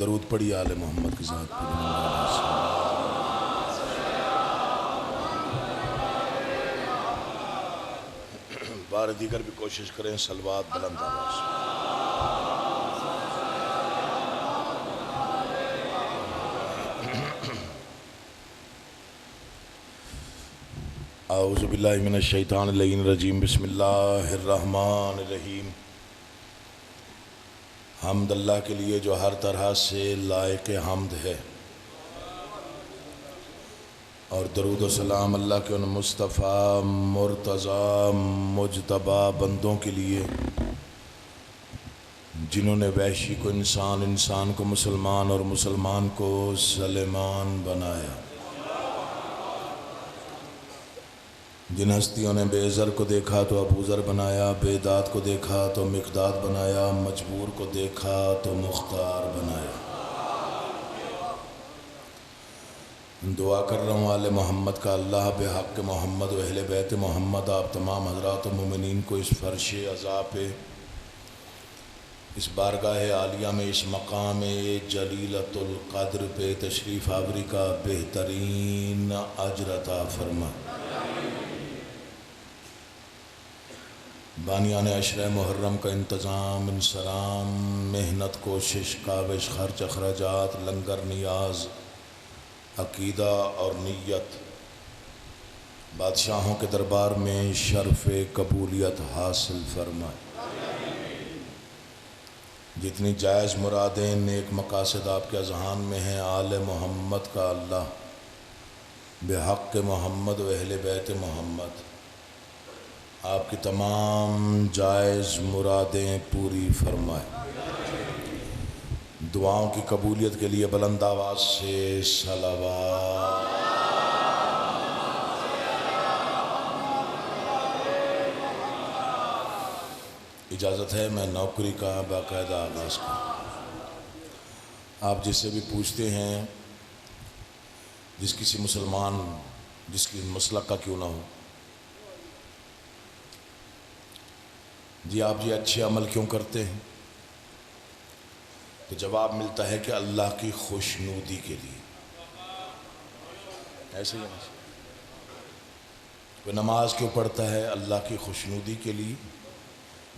درود پڑھی آل محمد کے ساتھ بار دیگر بھی کوشش کریں صلوات بلند آواز سے۔ اعوذ باللہ من الشیطان اللعین الرجیم بسم اللہ الرحمن الرحیم۔ حمد اللہ کے لیے جو ہر طرح سے لائق حمد ہے، اور درود و سلام اللہ کے ان مصطفیٰ مرتضیٰ مجتبی بندوں کے لیے جنہوں نے وحشی کو انسان، انسان کو مسلمان اور مسلمان کو سلیمان بنایا، جن ہستیوں نے بے زر کو دیکھا تو ابو ذر بنایا، بے داد کو دیکھا تو مقداد بنایا، مجبور کو دیکھا تو مختار بنایا۔ دعا کر رہا ہوں آل محمد کا اللہ بحق محمد و اہل بیت محمد آپ تمام حضرات و مومنین کو اس فرش عزا پہ، اس بارگاہ عالیہ میں، اس مقام جلیلۃ القدر پہ تشریف آوری کا بہترین اجر عطا فرمائے۔ بانیان عشرہ محرم کا انتظام، انصرام، محنت، کوشش، کاوش، خرچ، اخراجات، لنگر، نیاز، عقیدہ اور نیت، بادشاہوں کے دربار میں شرف قبولیت حاصل فرمائے۔ جتنی جائز مرادیں، نیک مقاصد آپ کے اذہان میں ہیں، آل محمد کا اللہ بحق محمد و اہل بیت محمد آپ کی تمام جائز مرادیں پوری فرمائے۔ دعاؤں کی قبولیت کے لیے بلند آواز سے صلوات۔ اجازت ہے میں نوکری کا باقاعدہ آغاز کروں۔ آپ جس سے بھی پوچھتے ہیں، جس کسی مسلمان، جس کی مسلک کا کیوں نہ ہو، جی آپ یہ اچھے عمل کیوں کرتے ہیں، تو جواب ملتا ہے کہ اللہ کی خوشنودی کے لیے۔ ایسے ہی کوئی نماز کیوں پڑھتا ہے، اللہ کی خوشنودی کے لیے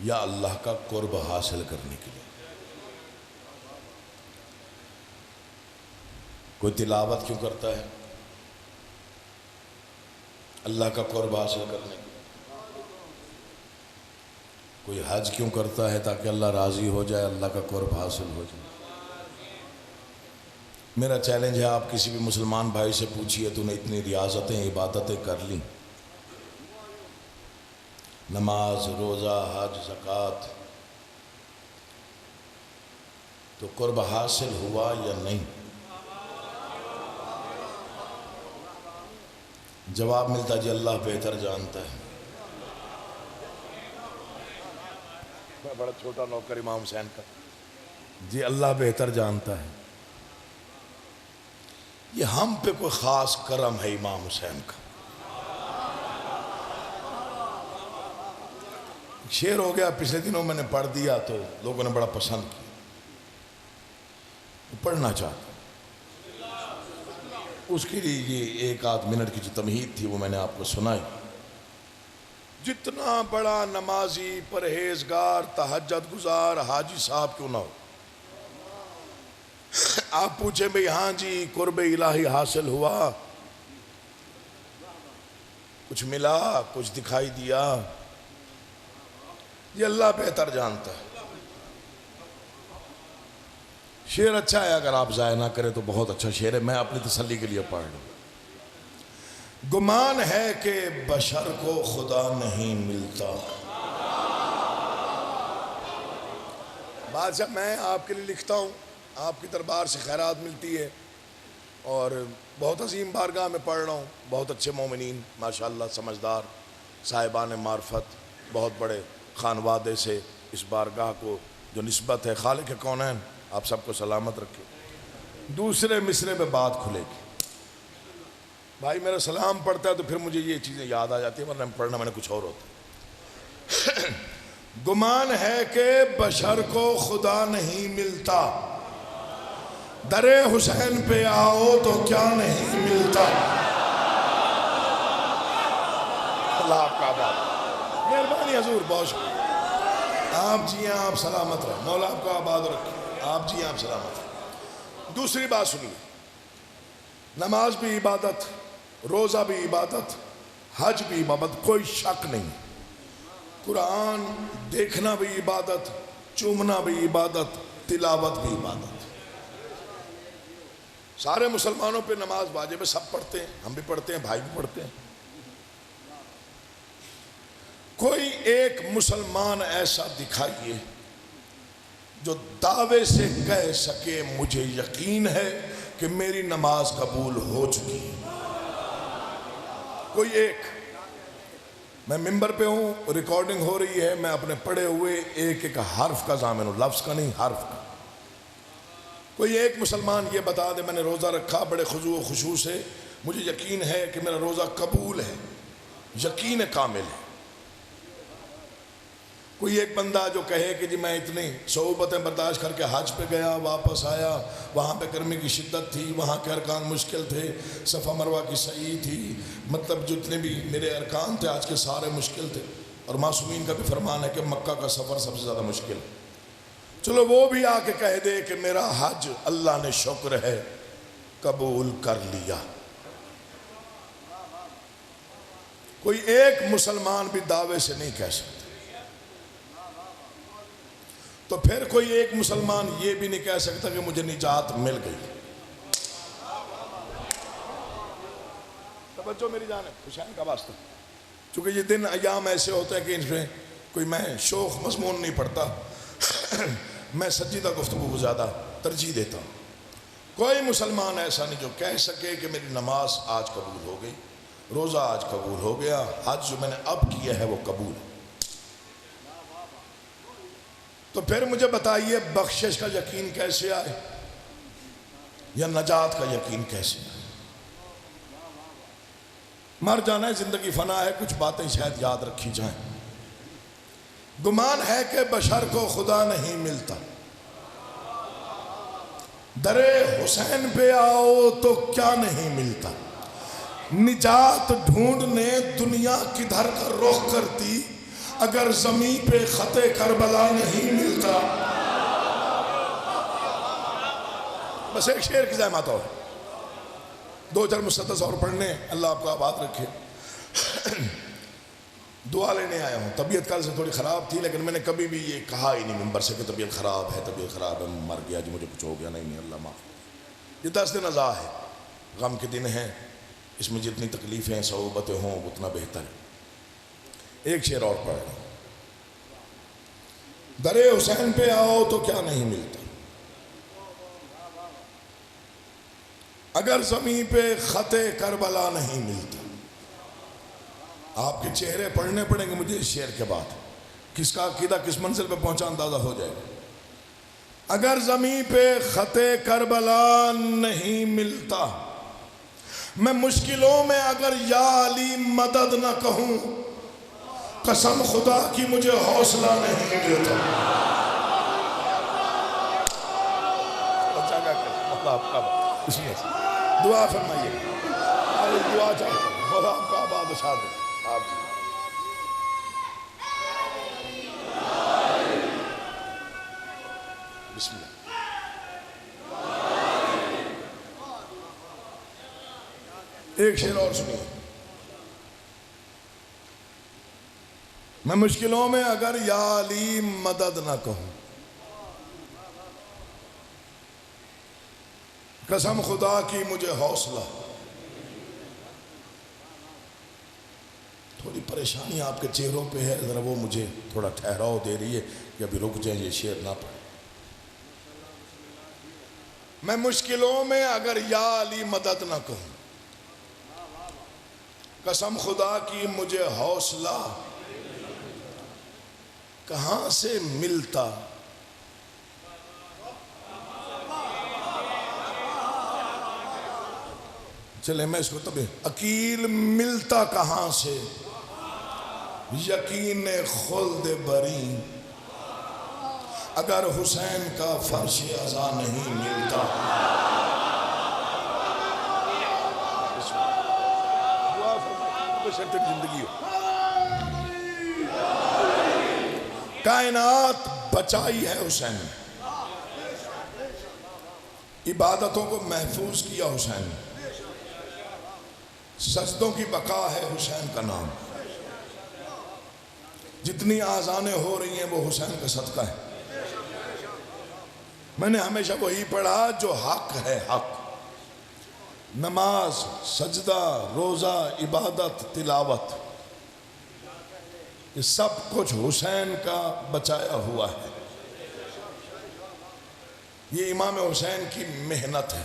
یا اللہ کا قرب حاصل کرنے کے لیے؟ کوئی تلاوت کیوں کرتا ہے، اللہ کا قرب حاصل کرنے کے لیے؟ کوئی حج کیوں کرتا ہے، تاکہ اللہ راضی ہو جائے، اللہ کا قرب حاصل ہو جائے؟ میرا چیلنج ہے، آپ کسی بھی مسلمان بھائی سے پوچھئے تو نے اتنی ریاضتیں، عبادتیں کر لیں، نماز، روزہ، حج، زکوٰۃ، تو قرب حاصل ہوا یا نہیں؟ جواب ملتا جی اللہ بہتر جانتا ہے۔ بڑا چھوٹا نوکر امام حسین کا، جی اللہ بہتر جانتا ہے۔ یہ ہم پہ کوئی خاص کرم ہے امام حسین کا۔ شعر ہو گیا، پچھلے دنوں میں نے پڑھ دیا تو لوگوں نے بڑا پسند کیا، پڑھنا چاہتا، اس کے لیے یہ ایک آدھ منٹ کی جو تمہید تھی وہ میں نے آپ کو سنائی۔ جتنا بڑا نمازی، پرہیزگار، تہجد گزار حاجی صاحب کیوں نہ ہو، آپ پوچھیں بھئی ہاں جی قرب الہی حاصل ہوا، کچھ ملا، کچھ دکھائی دیا، یہ اللہ بہتر جانتا ہے۔ شعر اچھا ہے، اگر آپ ضائع نہ کریں تو بہت اچھا شعر ہے، میں اپنی تسلی کے لیے پڑھ لوں۔ گمان ہے کہ بشر کو خدا نہیں ملتا۔ بادشاہ میں آپ کے لیے لکھتا ہوں، آپ کی دربار سے خیرات ملتی ہے، اور بہت عظیم بارگاہ میں پڑھ رہا ہوں، بہت اچھے مومنین ماشاءاللہ، سمجھدار صاحبان معرفت، بہت بڑے خانوادے سے اس بارگاہ کو جو نسبت ہے، خالق کونین آپ سب کو سلامت رکھے۔ دوسرے مصرے میں بات کھلے گی، بھائی میرا سلام پڑھتا ہے تو پھر مجھے یہ چیزیں یاد آ جاتی ہیں، ورنہ پڑھنا میں نے کچھ اور ہوتا ہے۔ گمان ہے کہ بشر کو خدا نہیں ملتا، در حسین پہ آؤ تو کیا نہیں ملتا۔ اللہ آپ کا آباد، مہربانی حضور، بہت شکریہ۔ آپ جی ہیں، آپ سلامت رہیں، مولا آپ کا آباد رکھیں۔ آپ جی ہیں، آپ سلامت رہیں۔ دوسری بات سنیے، نماز بھی عبادت، روزہ بھی عبادت، حج بھی عبادت، کوئی شک نہیں۔ قرآن دیکھنا بھی عبادت، چومنا بھی عبادت، تلاوت بھی عبادت۔ سارے مسلمانوں پہ نماز واجب ہے، سب پڑھتے ہیں، ہم بھی پڑھتے ہیں، بھائی بھی پڑھتے ہیں۔ کوئی ایک مسلمان ایسا دکھائیے جو دعوے سے کہہ سکے مجھے یقین ہے کہ میری نماز قبول ہو چکی ہے۔ کوئی ایک، میں ممبر پہ ہوں، ریکارڈنگ ہو رہی ہے، میں اپنے پڑھے ہوئے ایک ایک حرف کا ضامن ہوں، لفظ کا نہیں، حرف کا۔ کوئی ایک مسلمان یہ بتا دے میں نے روزہ رکھا بڑے خضوع و خشوع سے، مجھے یقین ہے کہ میرا روزہ قبول ہے، یقین کامل ہے۔ کوئی ایک بندہ جو کہے کہ جی میں اتنی صعوبتیں برداشت کر کے حج پہ گیا، واپس آیا، وہاں پہ گرمی کی شدت تھی، وہاں کے ارکان مشکل تھے، صفا مروہ کی سعی تھی، مطلب جتنے بھی میرے ارکان تھے آج کے سارے مشکل تھے، اور معصومین کا بھی فرمان ہے کہ مکہ کا سفر سب سے زیادہ مشکل ہے۔ چلو وہ بھی آ کے کہہ دے کہ میرا حج اللہ نے شکر ہے قبول کر لیا۔ کوئی ایک مسلمان بھی دعوے سے نہیں کہہ سکتا۔ تو پھر کوئی ایک مسلمان یہ بھی نہیں کہہ سکتا کہ مجھے نجات مل گئی۔ توجہ میری جان ہے، حسین کا واسطہ، چونکہ یہ دن ایام ایسے ہوتے ہیں کہ ان میں کوئی میں شوخ مضمون نہیں پڑھتا، میں سجیدہ گفتگو کو زیادہ ترجیح دیتا ہوں۔ کوئی مسلمان ایسا نہیں جو کہہ سکے کہ میری نماز آج قبول ہو گئی، روزہ آج قبول ہو گیا، حج جو میں نے اب کیا ہے وہ قبول ہے۔ تو پھر مجھے بتائیے بخشش کا یقین کیسے آئے یا نجات کا یقین کیسے آئے؟ مر جانا ہے، زندگی فنا ہے، کچھ باتیں شاید یاد رکھی جائیں۔ گمان ہے کہ بشر کو خدا نہیں ملتا، در حسین پہ آؤ تو کیا نہیں ملتا۔ نجات ڈھونڈنے دنیا کدھر کا رخ کرتی اگر زمین پہ خط کربلا نہیں ملتا۔ بس ایک شعر کی زحمت اور دو چار مسدس اور پڑھنے، اللہ آپ کو آباد رکھے۔ دعا لینے آیا ہوں، طبیعت کل سے تھوڑی خراب تھی، لیکن میں نے کبھی بھی یہ کہا ہی نہیں ممبر سے کہ طبیعت خراب ہے، مر گیا جی، مجھے کچھ ہو گیا، نہیں اللہ معاف۔ یہ 10 دن عزا ہے، غم کے دن ہیں، اس میں جتنی تکلیفیں صعوبتیں ہوں اتنا بہتر ہے۔ ایک شعر اور پڑھ رہا ہوں، در حسین پہ آؤ تو کیا نہیں ملتا، اگر زمین پہ خط کربلا نہیں ملتا۔ آپ کے چہرے پڑھنے پڑیں گے مجھے اس شعر کے بعد، کس کا عقیدہ کس منزل پہ پہنچا اندازہ ہو جائے گا۔ اگر زمین پہ خط کربلا نہیں ملتا، میں مشکلوں میں اگر یا علی مدد نہ کہوں، قسم خدا کی مجھے حوصلہ نہیں ملتا۔ دعا فرمائیے، دعا چاہتا ہوں، مولا آپ کا آباد و شاد ہے۔ آپ جی بسم اللہ۔ ایک شعر اور سنیے، میں مشکلوں میں اگر یا علی مدد نہ کہوں، قسم خدا کی مجھے حوصلہ۔ تھوڑی پریشانی آپ کے چہروں پہ ہے، ذرا وہ مجھے تھوڑا ٹھہراؤ دے رہی ہے کہ ابھی رک جائیں، یہ شعر نہ پڑھیں۔ میں مشکلوں میں اگر یا علی مدد نہ کہوں، قسم خدا کی مجھے حوصلہ کہاں سے ملتا۔ چلے میں اس کو تب عقیل ملتا کہاں سے، یقین خلد بری، اگر حسین کا فرش عزا نہیں ملتا. زندگی ہو. کائنات بچائی ہے حسین نے، عبادتوں کو محفوظ کیا حسین نے، سجدوں کی بقا ہے حسین کا نام. جتنی آذانیں ہو رہی ہیں وہ حسین کا صدقہ ہے. میں نے ہمیشہ وہی پڑھا جو حق ہے، حق. نماز، سجدہ، روزہ، عبادت، تلاوت، یہ سب کچھ حسین کا بچایا ہوا ہے. یہ امام حسین کی محنت ہے.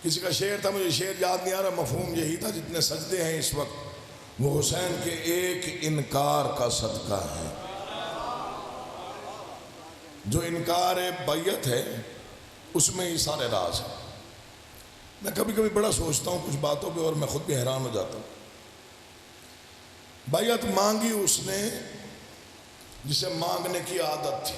کسی کا شعر تھا، مجھے شعر یاد نہیں آ رہا، مفہوم یہی تھا جتنے سجدے ہیں اس وقت وہ حسین کے ایک انکار کا صدقہ ہے. جو انکار بیعت ہے اس میں ہی سارے راز ہیں. میں کبھی کبھی بڑا سوچتا ہوں کچھ باتوں پہ اور میں خود بھی حیران ہو جاتا ہوں. بیعت مانگی اس نے جسے مانگنے کی عادت تھی.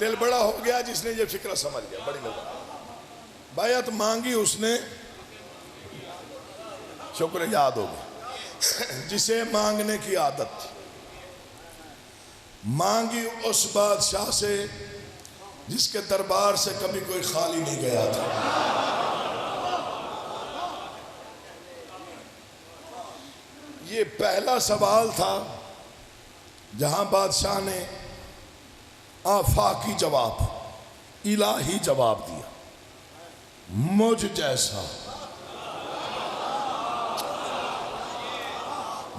دل بڑا ہو گیا جس نے یہ فکرہ سمجھ گیا. بڑی مزہ. بیعت مانگی اس نے، شکر یاد ہو گیا، جسے مانگنے کی عادت تھی. مانگی اس بادشاہ سے جس کے دربار سے کبھی کوئی خالی نہیں گیا تھا. یہ پہلا سوال تھا جہاں بادشاہ نے آفاقی جواب، الہی جواب دیا، مجھ جیسا.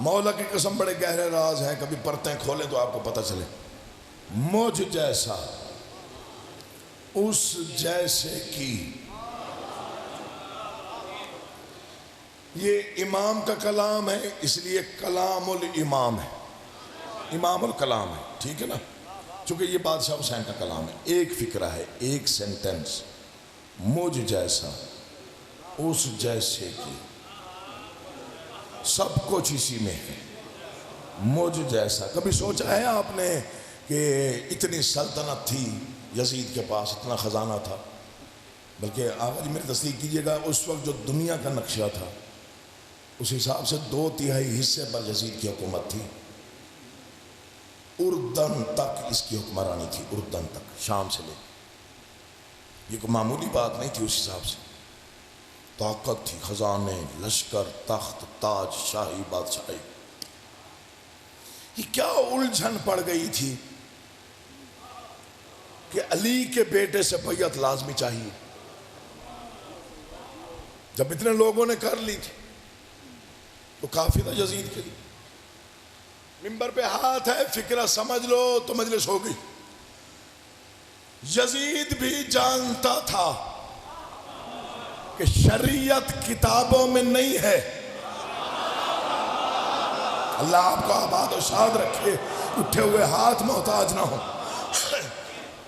مولا کی قسم بڑے گہرے راز ہیں، کبھی پرتیں کھولیں تو آپ کو پتہ چلے. مجھ جیسا، اس جیسے کی. یہ امام کا کلام ہے اس لیے کلام الامام ہے، امام الکلام ہے. ٹھیک ہے نا؟ چونکہ یہ بادشاہ حسین کا کلام ہے. ایک فکرہ ہے، ایک سینٹنس، مجھ جیسا، اس جیسے کی. سب کچھ اسی میں ہے. مجھ جیسا. کبھی سوچا ہے آپ نے کہ اتنی سلطنت تھی یزید کے پاس، اتنا خزانہ تھا، بلکہ آقا جی میری تصدیق کیجئے گا اس وقت جو دنیا کا نقشہ تھا اس حساب سے 2/3 حصے پر یزید کی حکومت تھی. اردن تک اس کی حکمرانی تھی، اردن تک، شام سے لے. یہ کوئی معمولی بات نہیں تھی. اس حساب سے طاقت تھی، خزانے، لشکر، تخت، تاج، شاہی بادشاہی. یہ کیا الجھن پڑ گئی تھی کہ علی کے بیٹے سے بیعت لازمی چاہیے. جب اتنے لوگوں نے کر لی تھی تو کافی تھا یزید کے لیے. منبر پہ ہاتھ ہے، فکرہ سمجھ لو تو مجلس ہو گئی. یزید بھی جانتا تھا کہ شریعت کتابوں میں نہیں ہے. اللہ آپ کو آباد و شاد رکھے، اٹھے ہوئے ہاتھ محتاج نہ ہو.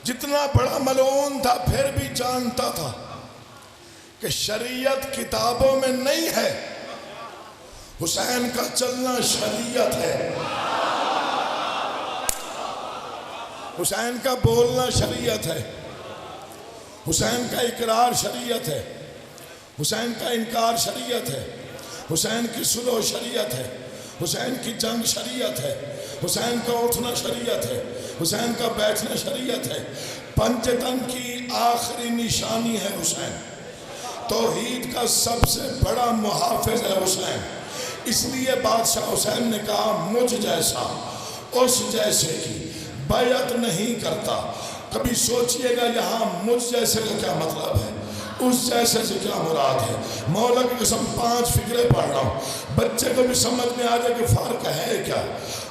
جتنا بڑا ملعون تھا پھر بھی جانتا تھا کہ شریعت کتابوں میں نہیں ہے. حسین کا چلنا شریعت ہے، حسین کا بولنا شریعت ہے، حسین کا اقرار شریعت ہے، حسین کا انکار شریعت ہے، حسین کی صلح شریعت ہے، حسین کی جنگ شریعت ہے، حسین کا اٹھنا شریعت ہے، حسین کا بیٹھنا شریعت ہے. پنجتن کی آخری نشانی ہے حسین. توحید کا سب سے بڑا محافظ ہے حسین. اس لیے بادشاہ حسین نے کہا مجھ جیسا، اس جیسے کی بیعت نہیں کرتا. کبھی سوچئے گا یہاں مجھ جیسے کا کیا مطلب ہے، اس جیسے سے کیا مراد ہے. مولا کی قسم 5 فکرے پڑھ رہا ہوں، بچے کو بھی سمجھ میں آ جائے کہ فرق ہے کیا.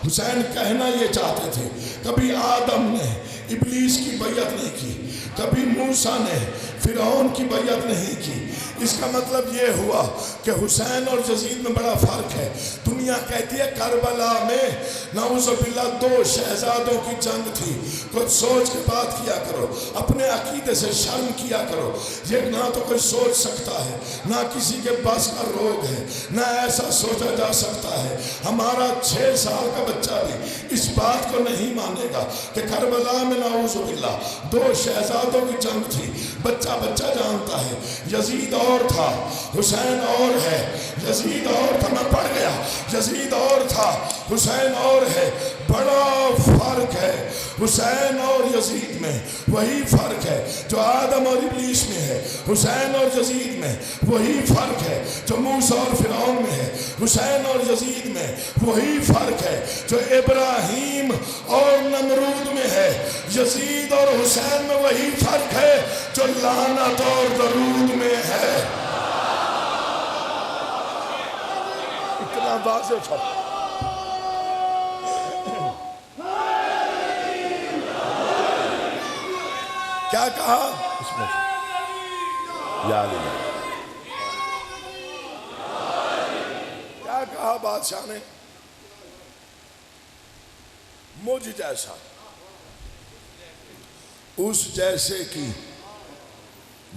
حسین کہنا یہ چاہتے تھے کبھی آدم نے ابلیس کی بیعت نہیں کی، کبھی موسیٰ نے فرعون کی بیعت نہیں کی۔ اس کا مطلب یہ ہوا کہ حسین اور یزید میں بڑا فرق ہے۔ دنیا کہتی ہے کربلا میں نعوذ باللہ 2 شہزادوں کی جنگ تھی۔ کچھ سوچ کے بات کیا کرو، اپنے عقیدے سے شرم کیا کرو۔ یہ نہ تو کوئی سوچ سکتا ہے، نہ کسی کے بس کا روگ ہے، نہ ایسا سوچا جا سکتا ہے۔ ہمارا 6 سال کا بچہ بھی اس بات کو نہیں مانے گا کہ کربلا میں نعوذ باللہ 2 شہزادوں کی جنگ تھی۔ بچہ جانتا ہے یزید اور تھا، حسین اور ہے۔ یزید اور تھا، میں پڑھ گیا، یزید اور تھا، حسین اور ہے۔ بڑا فرق ہے حسین اور یزید میں، وہی فرق ہے جو آدم اور ابلیس میں ہے۔ حسین اور یزید میں وہی فرق ہے جو موسیٰ اور فرعون میں ہے۔ حسین اور یزید میں وہی فرق ہے جو ابراہیم اور نمرود میں ہے۔ یزید اور حسین میں وہی فرق ہے جو لعنت اور درود میں ہے۔ اتنا واضح فرق۔ کیا کہا اس میں؟ یا علی، کیا کہا بادشاہ نے؟ مجھ جیسا، اس جیسے کی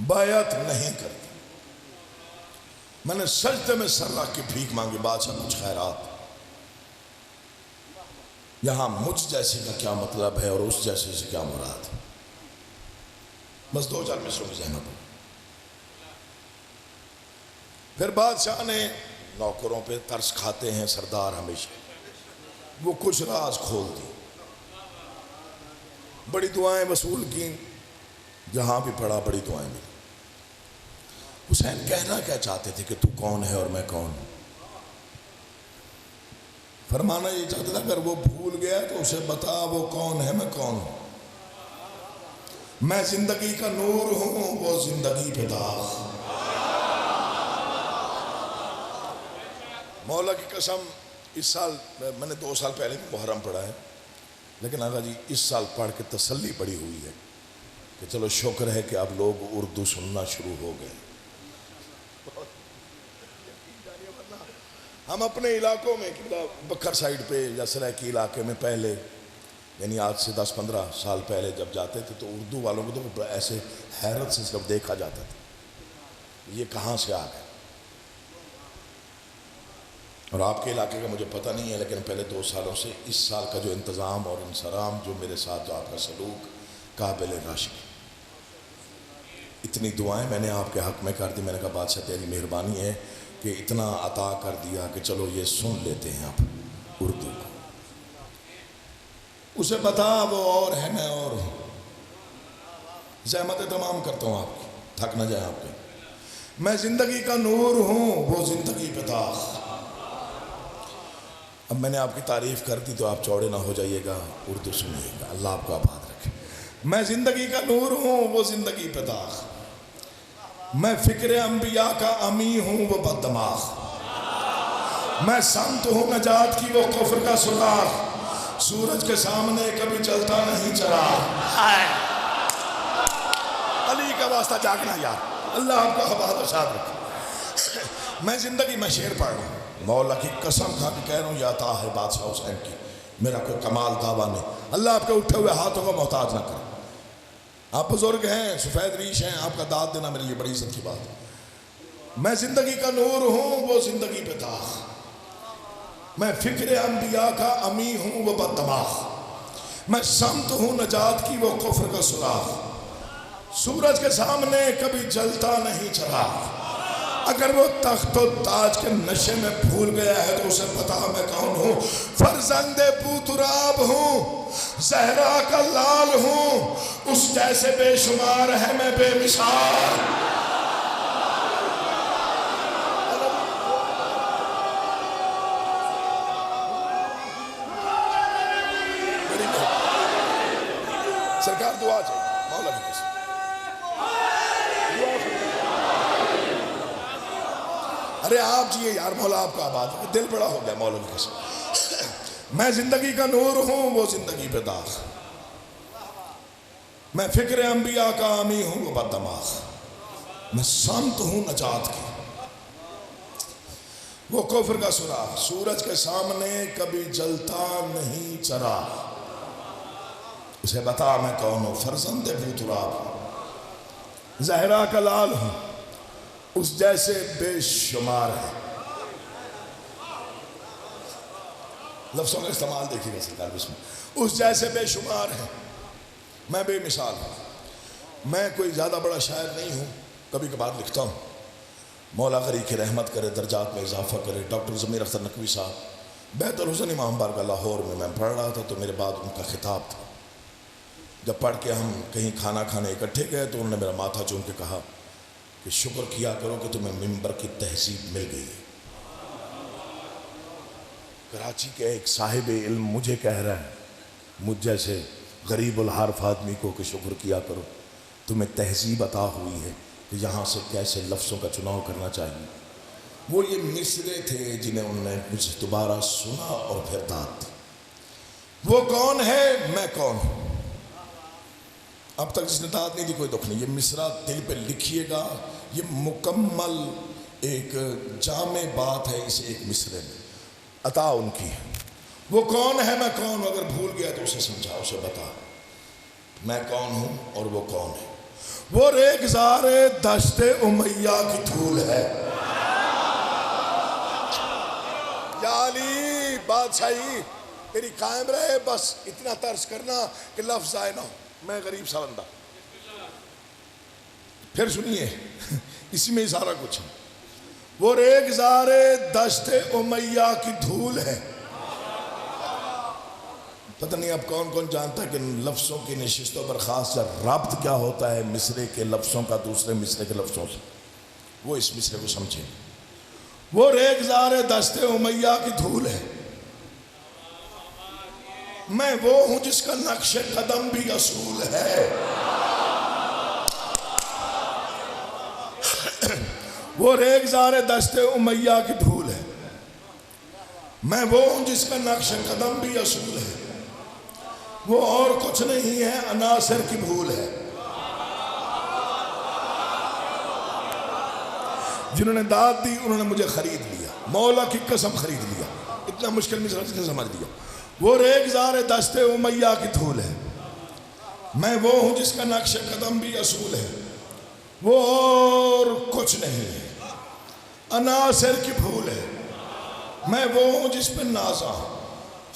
بیعت نہیں کرتی۔ میں نے سجدے میں سر رکھ کے بھیک مانگی، بادشاہ کچھ خیرات۔ یہاں مجھ جیسے کا کیا مطلب ہے اور اس جیسے سے کیا مراد ہے؟ بس 2-4 مصروں کی زحمت ہو۔ پھر بادشاہ نے، نوکروں پہ ترس کھاتے ہیں سردار ہمیشہ، وہ کچھ راز کھول دی، بڑی دعائیں وصول کی، جہاں بھی پڑھا بڑی دعائیں ملی۔ حسین کہنا کیا چاہتے تھے کہ تو کون ہے اور میں کون ہوں؟ فرمانا یہ چاہتا تھا اگر وہ بھول گیا تو اسے بتا وہ کون ہے، میں کون ہوں۔ میں زندگی کا نور ہوں، وہ زندگی پہ داغ۔ مولا کی قسم، اس سال میں نے 2 سال پہلے محرم پڑھا ہے، لیکن آقا جی اس سال پڑھ کے تسلی بڑی ہوئی ہے کہ چلو شکر ہے کہ اب لوگ اردو سننا شروع ہو گئے۔ ہم اپنے علاقوں میں بکر سائیڈ پہ یا سریکی علاقے میں پہلے، یعنی آج سے 10-15 سال پہلے جب جاتے تھے تو اردو والوں کو تو ایسے حیرت سے صرف دیکھا جاتا تھا، یہ کہاں سے آ گئے۔ اور آپ کے علاقے کا مجھے پتہ نہیں ہے، لیکن پہلے 2 سالوں سے اس سال کا جو انتظام اور انصرام، جو میرے ساتھ جو آپ کا سلوک قابل رشک۔ اتنی دعائیں میں نے آپ کے حق میں کر دی، میں نے کہا بادشاہ تیری مہربانی ہے کہ اتنا عطا کر دیا کہ چلو یہ سن لیتے ہیں آپ اردو کو۔ اسے بتا وہ اور ہے، میں اور ہوں۔ زحمتیں تمام کرتا ہوں آپ کی، تھک نہ جائیں آپ کے۔ میں زندگی کا نور ہوں، وہ زندگی پہ داغ۔ اب میں نے آپ کی تعریف کر دی تو آپ چوڑے نہ ہو جائیے گا، اردو سنیے گا، اللہ آپ کو آباد رکھے۔ میں زندگی کا نور ہوں، وہ زندگی پہ داغ۔ میں فکر انبیاء کا امی ہوں، وہ بددماغ۔ میں سمت ہوں نجات کی، وہ کفر کا سراغ۔ سورج کے سامنے کبھی چلتا نہیں چراغ۔ علی کا واسطہ جاگنا یار، اللہ آپ کا حوالہ و شاد رکھے۔ میں زندگی میں شعر پڑھ رہا ہوں، مولا کی قسم کھا کے کہہ رہا ہوں، یہ عطا ہے بادشاہ حسین کی، میرا کوئی کمال دعویٰ نہیں۔ اللہ آپ کے اٹھے ہوئے ہاتھوں کا محتاج نہ کرے۔ آپ بزرگ ہیں، سفید ریش ہیں، آپ کا داد دینا میرے لیے بڑی عزت کی بات ہے۔ میں زندگی کا نور ہوں، وہ زندگی پہ داغ۔ میں فکر انبیاء کا امی ہوں، وہ بددماغ۔ میں سمت ہوں نجات کی، وہ کفر کا سراغ۔ سورج کے سامنے کبھی جلتا نہیں چراغ۔ اگر وہ تخت و تاج کے نشے میں بھول گیا ہے تو اسے پتا میں کون ہوں۔ فرزند بوتراب ہوں، زہرا کا لال ہوں، اس جیسے بے شمار ہے میں بے مثال۔ سرکار دعا چاہیے، مولا کی قسم ارے آپ جیے یار، مولا آپ کا آباد ہے، دل بڑا ہو گیا مولا کی قسم۔ میں زندگی کا نور ہوں، وہ زندگی پہ داغ۔ میں فکر انبیاء کا امی ہوں، وہ بددماغ۔ میں سمت ہوں نجات کی۔ وہ کفر کا سراغ سورج کے سامنے کبھی جلتا نہیں چراغ، اسے بتا میں کون ہوں، فرزند بو تراب ہوں، زہرا کا لال ہوں، اس جیسے بے شمار ہے۔ لفظوں کا استعمال دیکھیے گا سرکار بسم اللہ، اس جیسے بے شمار ہے، میں بے مثال ہوں۔ میں کوئی زیادہ بڑا شاعر نہیں ہوں، کبھی کبھار لکھتا ہوں، مولا غری کی رحمت کرے، درجات میں اضافہ کرے۔ ڈاکٹر ضمیر اختر نقوی صاحب بیت الحسن امام بارگاہ لاہور میں پڑھ رہا تھا تو میرے بعد ان کا خطاب تھا۔ جب پڑھ کے ہم کہیں کھانا کھانے اکٹھے گئے تو انہوں نے میرا ماتھا چوم کے کہا کہ شکر کیا کرو کہ تمہیں منبر کی تہذیب مل گئی ہے۔ کراچی کے ایک صاحب علم مجھے کہہ رہا ہے، مجھ جیسے غریب الحرف آدمی کو، کہ شکر کیا کرو تمہیں تہذیب عطا ہوئی ہے کہ یہاں سے کیسے لفظوں کا چناؤ کرنا چاہیے۔ وہ یہ مصرے تھے جنہیں انہوں نے مجھ سے دوبارہ سنا اور پھر داد دی۔ وہ کون ہے، میں کون ہوں۔ اب تک جس نے داد نہیں دی کوئی دکھ نہیں، یہ مصرع دل پہ لکھیے گا، یہ مکمل ایک جامع بات ہے اس ایک مصرے میں، عطا ان کی ہے۔ وہ کون ہے، میں کون ہوں، اگر بھول گیا تو اسے سمجھا، اسے بتا میں کون ہوں اور وہ کون ہے۔ وہ ریگزار دشت امیہ کی دھول ہے، یا علی بادشاہی تیری قائم رہے، بس اتنا طرز کرنا کہ لفظ ضائع نہ ہو، میں غریب سا بندہ۔ پھر سنیے اسی میں سارا کچھ ہے۔ وہ ریگزار دشت امیہ کی دھول ہے۔ پتہ نہیں اب کون کون جانتا ہے کہ لفظوں کی نشست و برخاست سے ربط کیا ہوتا ہے مصرے کے لفظوں کا دوسرے مصرے کے لفظوں سے، وہ اس مصرے کو سمجھے۔ وہ ریگزار دشت امیہ کی دھول ہے، میں وہ ہوں جس کا نقش قدم بھی اصول ہے۔ وہ ریگزار دشت امیہ کی دھول ہے، میں وہ ہوں جس کا نقش قدم بھی اصول ہے۔ وہ اور کچھ نہیں ہے، عناصر کی بھول ہے۔ جنہوں نے داد دی انہوں نے مجھے خرید لیا، مولا کی قسم خرید لیا، اتنا مشکل مصرع سے سمجھ لیا۔ وہ ریگزار دشت امیہ کی دھول ہے، میں وہ ہوں جس کا نقش قدم بھی اصول ہے۔ وہ اور کچھ نہیں ہے، عناصر کی بھول ہے، میں وہ ہوں جس پہ نازا ہوں۔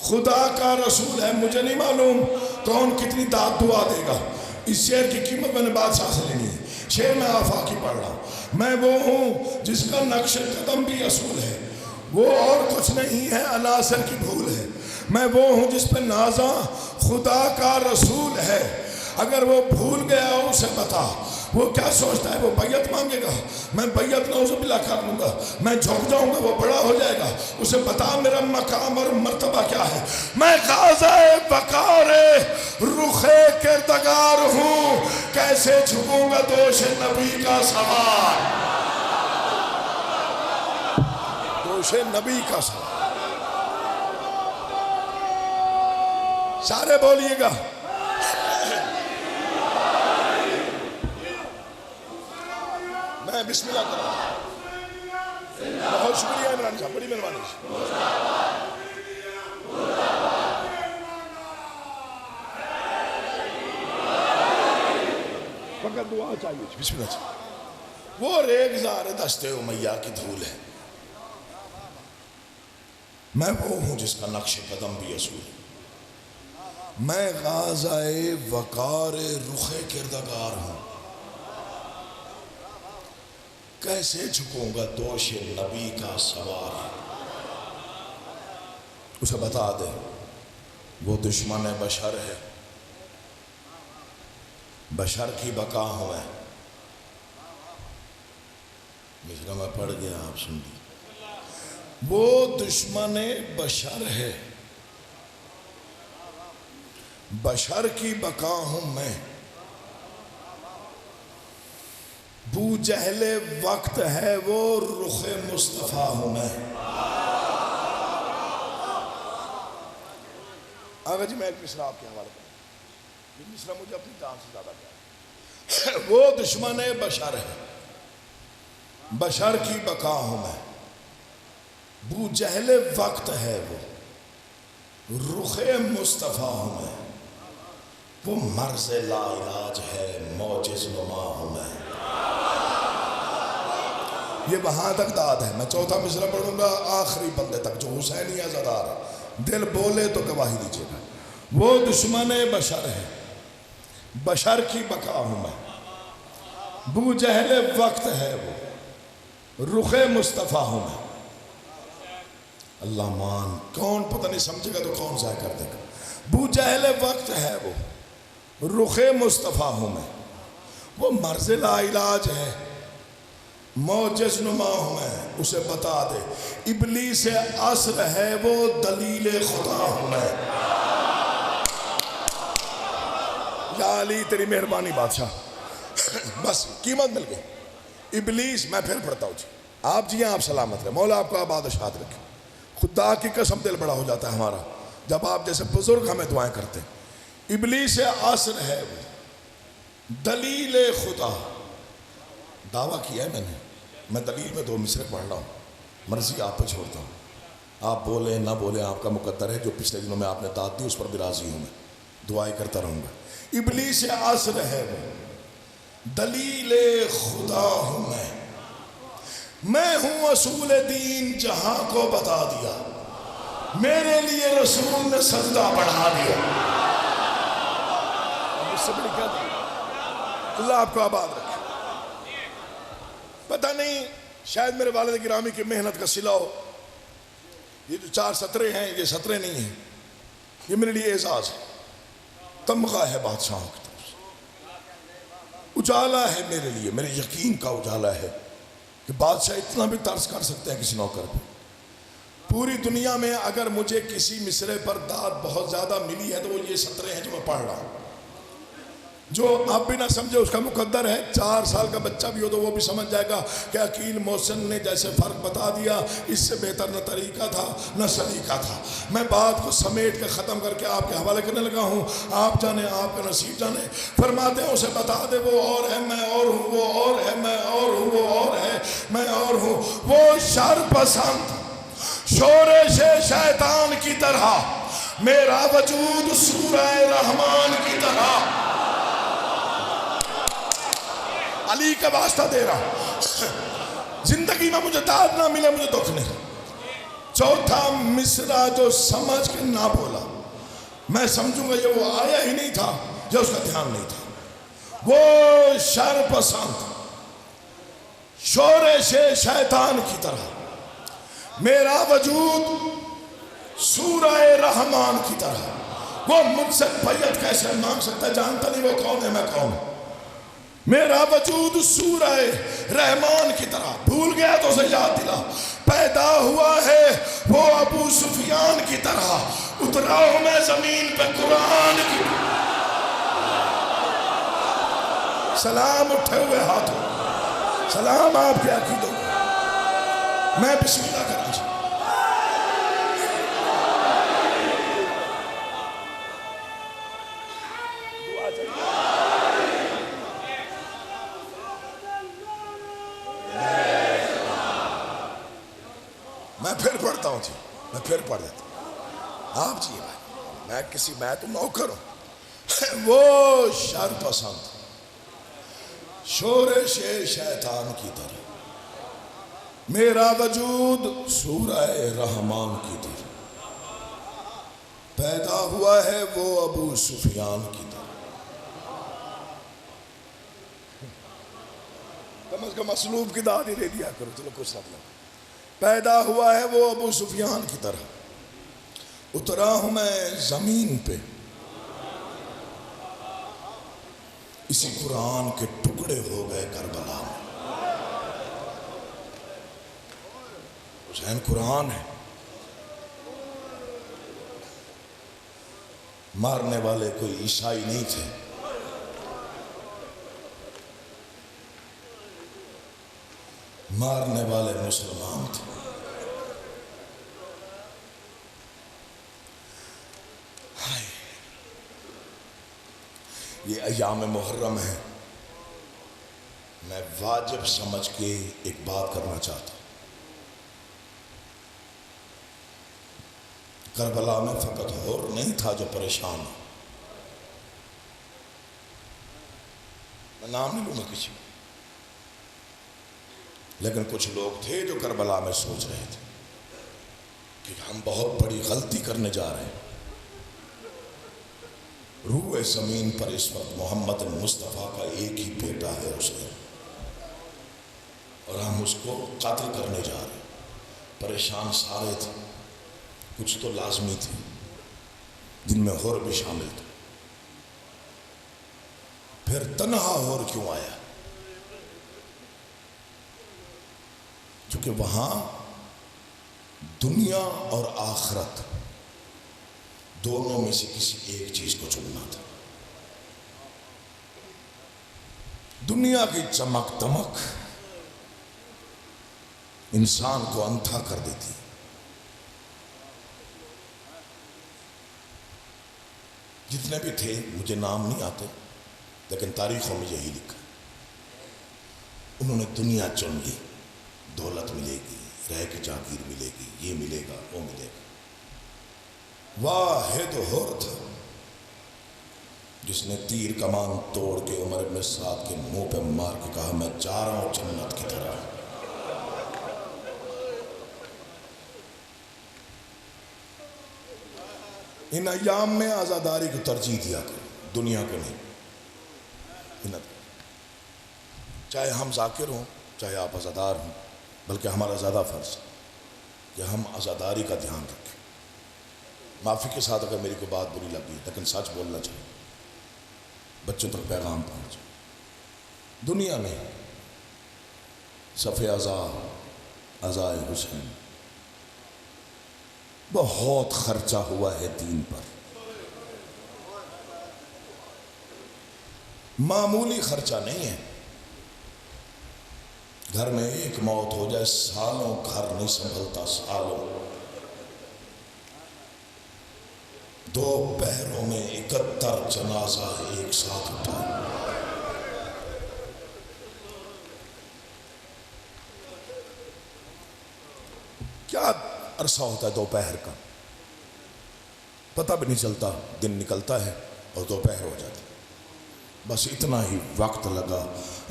خدا کا رسول ہے، مجھے نہیں معلوم کون کتنی داد دعا دے گا۔ اس شعر کی قیمت میں نے بادشاہ سے لینی ہے، شعر میں آفاقی پڑھ رہا ہوں۔ میں وہ ہوں جس کا نقش قدم بھی اصول ہے، وہ اور کچھ نہیں ہے، عناصر کی بھول ہے۔ میں وہ ہوں جس پہ نازا خدا کا رسول ہے۔ اگر وہ بھول گیا اسے بتا، وہ کیا سوچتا ہے، وہ بیعت مانگے گا، میں بیعت نعوذ باللہ کر لوں گا، میں جھک جاؤں گا، وہ بڑا ہو جائے گا، اسے بتا میرا مقام اور مرتبہ کیا ہے۔ میں غازہ وقار رخ کردگار ہوں، کیسے جھکوں گا دوش نبی کا سوار، دوش نبی کا سوار۔ سارے بولیے گا میں بسم اللہ کر رہا ہوں۔ بہت شکریہ عمران صاحب، بڑی مہربانی۔ فقط دعا چاہیے، بسم اللہ چاہیے۔ وہ ریگزار دشت امیہ کی دھول ہے، میں وہ ہوں جس کا نقش قدم بھی اصول ہے۔ میں غازہ وقار رخ کردگار ہوں، کیسے جھکوں گا دوش نبی کا سوار۔ اسے بتا دے وہ دشمن بشر ہے، بشر کی بقا ہوں میں۔ مصرع میں پڑھ گیا، آپ سن لی۔ وہ دشمن بشر ہے، بشر کی بقا ہوں میں۔ بو جہل وقت ہے وہ رخ مصطفیٰ ہوں میں۔ آگا جی میں ایک مصرع آپ کے حوالے کروں، یہ مصرع مجھے اپنی جان سے زیادہ پیارا ہے۔ وہ دشمن بشر ہے، بشر کی بقا ہوں میں، بو جہل وقت ہے وہ، رخ مصطفیٰ ہوں میں، وہ مرض لا علاج ہے معجز نما ہوں میں۔ یہ وہاں تک داد ہے، میں چوتھا مصرع پڑھوں گا آخری بندے تک جو حسینی عزادار ہے، دل بولے تو گواہی دیجیے گا۔ وہ دشمن بشر ہے، بشر کی بقا ہوں میں، بو جہل وقت ہے وہ، رخ مصطفیٰ ہوں میں۔ اللہ مان، کون پتہ نہیں سمجھے گا تو کون ضائع کر دے گا۔ بو جہل وقت ہے وہ، رخ مصطفیٰ ہوں میں، وہ مرض لا علاج ہے معجز نما ہوں میں۔ اسے بتا دے ابلیس عصر ہے وہ، دلیل خدا ہوں میں۔ یا علی تیری مہربانی بادشاہ، بس قیمت مل گئی۔ ابلیس، میں پھر پڑھتا ہوں جی، آپ جی آپ سلامت رہے، مولا آپ کو آباد و شاد رکھے۔ خدا کی قسم دل بڑا ہو جاتا ہے ہمارا جب آپ جیسے بزرگ ہمیں دعائیں کرتے ہیں۔ ابلیس عصر ہے وہ، دلیل خدا۔ دعویٰ کیا ہے میں دلیل میں 2 مصرع پڑھ رہا ہوں، مرضی آپ پہ چھوڑتا ہوں، آپ بولیں نہ بولیں آپ کا مقدر ہے۔ جو پچھلے دنوں میں آپ نے داد دی اس پر بھی راضی ہوں، میں دعائیں کرتا رہوں گا۔ ابلیس عصر ہے وہ، دلیل خدا ہوں میں ہوں اصول دین جہاں کو بتا دیا، میرے لیے رسول نے سجدہ بڑھا دیا۔ مجھ سے بڑی کیا دی؟ اللہ آپ کو آباد رکھے۔ پتہ نہیں شاید میرے والد گرامی کی محنت کا صلہ ہو، یہ جو 4 سطریں ہیں یہ سطریں نہیں ہیں، یہ میرے لیے اعزاز ہے، تمغہ ہے بادشاہوں کی طرف سے، اجالا ہے میرے لیے، میرے یقین کا اجالا ہے کہ بادشاہ اتنا بھی ترس کر سکتے ہیں کسی نوکر پہ۔ پوری دنیا میں اگر مجھے کسی مصرع پر داد بہت زیادہ ملی ہے تو وہ یہ سطریں ہیں جو میں پڑھ رہا ہوں۔ جو آپ بھی نہ سمجھے اس کا مقدر ہے، 4 سال کا بچہ بھی ہو تو وہ بھی سمجھ جائے گا کہ عقیل محسن نے جیسے فرق بتا دیا، اس سے بہتر نہ طریقہ تھا نہ سلیقہ تھا۔ میں بات کو سمیٹ کے ختم کر کے آپ کے حوالے کرنے لگا ہوں، آپ جانے آپ کا نصیب جانے۔ فرماتے ہیں اسے بتا دے وہ اور ہے میں اور ہوں، وہ اور ہے میں اور ہوں، وہ اور ہے میں اور ہوں۔ وہ شر پسند شورش شیطان کی طرح، میرا وجود سورہ رحمان کی طرح۔ علی کا واسطہ دے رہا ہوں، زندگی میں مجھے داد نہ ملے مجھے دکھ نہیں۔ چوتھا مصرع جو سمجھ کے نہ بولا، میں سمجھوں گا یہ وہ آیا ہی نہیں تھا یا اس کا دھیان نہیں تھا۔ وہ شر پسند شورش شیطان کی طرح، میرا وجود سورہ رحمان کی طرح۔ وہ مجھ سے بیعت کیسے مانگ سکتا ہے؟ جانتا نہیں وہ کون ہے میں کون ہوں۔ میرا وجود سورہ رحمان کی طرح، بھول گیا تو اسے یاد دلا۔ پیدا ہوا ہے وہ ابو سفیان کی طرح، اترا ہوں میں زمین پہ قرآن کی طرح۔ سلام اٹھے ہوئے ہاتھوں، سلام آپ کے عقیدوں، میں بسم اللہ کروں جی۔ میں پھر پڑھتا ہوں جی، میں پھر پڑھ دیتا ہوں۔ آپ جی بھائی، میں تو نوکر ہوں۔ وہ شر پسند شورش شیطان کی طرح، میرا وجود سورہ رحمان کی طرح۔ پیدا ہوا ہے وہ ابو سفیان کی طرح۔ کم از کم اسلوب کی داد ہی دے دیا کرو، چلو کچھ ساتھ لگا۔ پیدا ہوا ہے وہ ابو سفیان کی طرح، اترا ہوں میں زمین پہ اسی قرآن کے ٹکڑے ہو گئے کربلا میں۔ حسین قرآن ہے، مارنے والے کوئی عیسائی نہیں تھے، مارنے والے مسلمان تھے۔ یہ ایام محرم ہے، میں واجب سمجھ کے ایک بات کرنا چاہتا ہوں۔ کربلا میں فقط حر نہیں تھا جو پریشان ہو، میں نام نہیں لوں گا کسی، لیکن کچھ لوگ تھے جو کربلا میں سوچ رہے تھے کہ ہم بہت بڑی غلطی کرنے جا رہے ہیں۔ روح زمین پر اس وقت محمد مصطفیٰ کا ایک ہی بیٹا ہے حسین، اور ہم اس کو قتل کرنے جا رہے ہیں۔ پریشان سارے تھے، کچھ تو لازمی تھے جن میں حر بھی شامل تھے۔ پھر تنہا حر کیوں آیا؟ کیونکہ وہاں دنیا اور آخرت دونوں میں سے کسی ایک چیز کو چننا تھا۔ دنیا کی چمک دمک انسان کو اندھا کر دیتی، جتنے بھی تھے مجھے نام نہیں آتے، لیکن تاریخوں میں یہی لکھا، انہوں نے دنیا چن لی، دولت ملے گی، رہ کی جاگیر ملے گی، یہ ملے گا وہ ملے گا۔ واحد حر تھا جس نے تیر کمان توڑ کے عمر بن سعد کے منہ پہ مار کے کہا میں جا رہا ہوں جنت کی طرح۔ ان ایام میں آزاداری کو ترجیح دیا کرو، دنیا کو نہیں۔ چاہے ہم ذاکر ہوں، چاہے آپ عزادار ہوں، بلکہ ہمارا زیادہ فرض ہے کہ ہم عزاداری کا دھیان رکھیں۔ معافی کے ساتھ اگر میری کوئی بات بری لگی، لیکن سچ بولنا چاہیے، بچوں تک پیغام پہنچے۔ دنیا میں صف عزائے حسین بہت خرچہ ہوا ہے دین پر، معمولی خرچہ نہیں ہے۔ گھر میں ایک موت ہو جائے سالوں گھر نہیں سنبھلتا، سالوں۔ 2 پہروں میں 71 جنازہ ایک ساتھ اٹھا۔ کیا عرصہ ہوتا ہے 2 پہر کا، پتہ بھی نہیں چلتا، دن نکلتا ہے اور 2 پہر ہو جاتے، بس اتنا ہی وقت لگا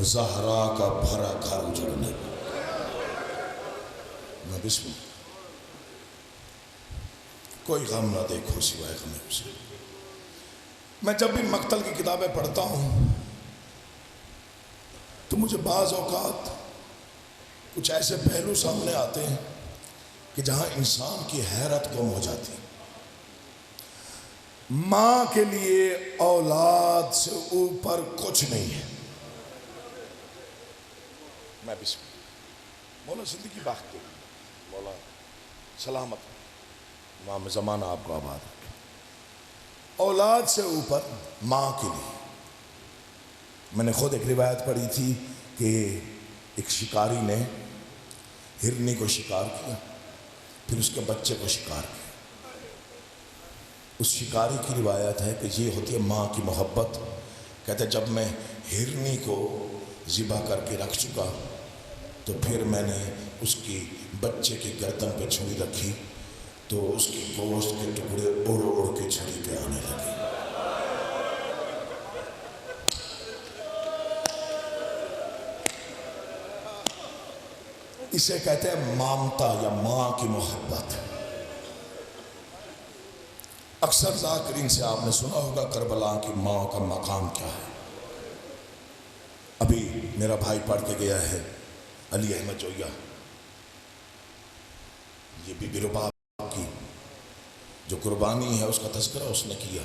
زہرا کا بھرا گھر اجڑنے میں۔ بسم اللہ، کوئی غم نہ دیکھو سوائے غم حسین۔ میں جب بھی مقتل کی کتابیں پڑھتا ہوں تو مجھے بعض اوقات کچھ ایسے پہلو سامنے آتے ہیں کہ جہاں انسان کی حیرت گم ہو جاتی ہے۔ ماں کے لیے اولاد سے اوپر کچھ نہیں ہے۔ میں بسم اللہ، مولا زندگی باقی دے، مولا سلامت، امام زمانہ آپ کو آباد رکھے۔ اولاد سے اوپر ماں کے لیے، میں نے خود ایک روایت پڑھی تھی کہ ایک شکاری نے ہرنی کو شکار کیا، پھر اس کے بچے کو شکار کیا۔ اس شکاری کی روایت ہے کہ یہ ہوتی ہے ماں کی محبت۔ کہتے جب میں ہرنی کو ذبح کر کے رکھ چکا تو پھر میں نے اس کی بچے کی گردن پہ چھری رکھی تو اس کی گوشت کے ٹکڑے اڑ اڑ کے چھری پہ آنے لگے۔ اسے کہتے ہیں مامتا یا ماں کی محبت۔ اکثر ذاکرین سے آپ نے سنا ہوگا کربلا کی ماں کا مقام کیا ہے۔ ابھی میرا بھائی پڑھ کے گیا ہے علی احمد جویہ، یہ بی بی رباب کی جو قربانی ہے اس کا تذکرہ اس نے کیا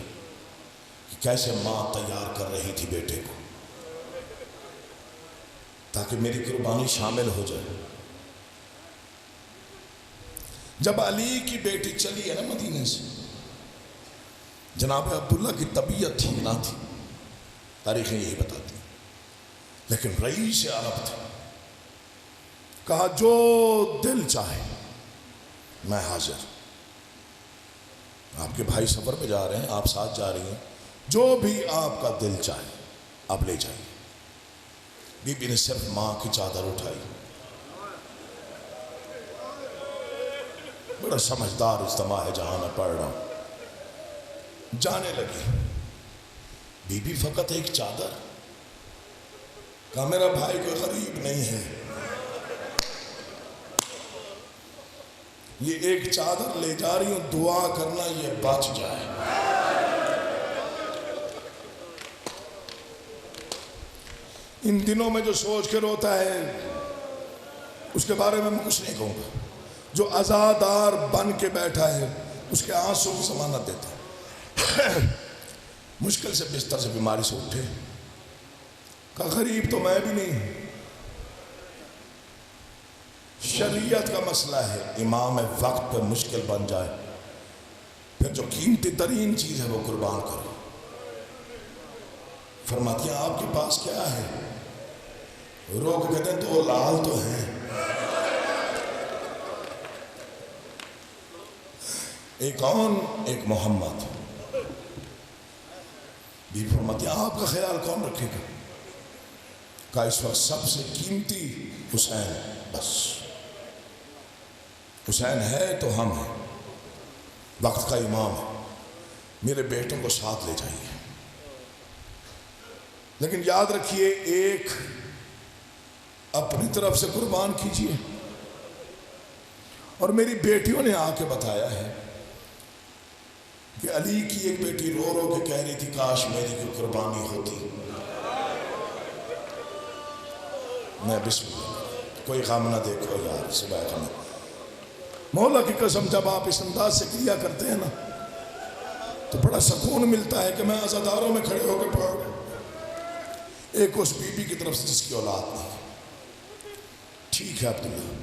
کہ کیسے ماں تیار کر رہی تھی بیٹے کو تاکہ میری قربانی شامل ہو جائے۔ جب علی کی بیٹی چلی ہے نا مدینے سے، جناب عبداللہ کی طبیعت ٹھیک نہ تھی، تاریخیں یہی بتاتی ہیں، لیکن رئیس عرب تھے، کہا جو دل چاہے میں حاضر، آپ کے بھائی سفر پہ جا رہے ہیں، آپ ساتھ جا رہی ہیں، جو بھی آپ کا دل چاہے آپ لے جائیے۔ بی بی نے صرف ماں کی چادر اٹھائی. بڑا سمجھدار اجتماع ہے جہاں میں پڑھ رہا ہوں. جانے لگی. بی بی فقط ایک چادر. کہا میرا بھائی کوئی غریب نہیں ہے, یہ ایک چادر لے جا رہی ہوں, دعا کرنا یہ بچ جائے. ان دنوں میں جو سوچ کے روتا ہے اس کے بارے میں کچھ نہیں کہوں گا. جو عزادار بن کے بیٹھا ہے اس کے آنسوں کی ضمانت دیتا ہے. مشکل سے بستر سے بیماری سے اٹھے. کہا غریب تو میں بھی نہیں ہوں, شریعت کا مسئلہ ہے, امام وقت پہ مشکل بن جائے پھر جو قیمتی ترین چیز ہے وہ قربان کرو. فرماتی ہیں آپ کے پاس کیا ہے؟ رو کے کہتے ہیں 2 لال تو ہیں. ایک کون؟ ایک محمد. بی فرماتی ہیں آپ کا خیال کون رکھے گا؟ کہا اس وقت سب سے قیمتی حسین, بس حسین ہے تو ہم ہیں, وقت کا امام ہے, میرے بیٹوں کو ساتھ لے جائیے. لیکن یاد رکھیے ایک اپنی طرف سے قربان کیجیے. اور میری بیٹیوں نے آ کے بتایا ہے کہ علی کی ایک بیٹی رو رو کے کہہ رہی تھی کاش میری کوئی قربانی ہوتی. میں بسم اللہ, کوئی غم نہ دیکھو یار, صبح غم. مولا کی قسم جب آپ اس انداز سے کیا کرتے ہیں نا تو بڑا سکون ملتا ہے کہ میں عزاداروں میں کھڑے ہو کے پڑھ رہا ہوں. ایک اس بی بی کی طرف سے جس کی اولاد نہیں. ٹھیک ہے عبداللہ,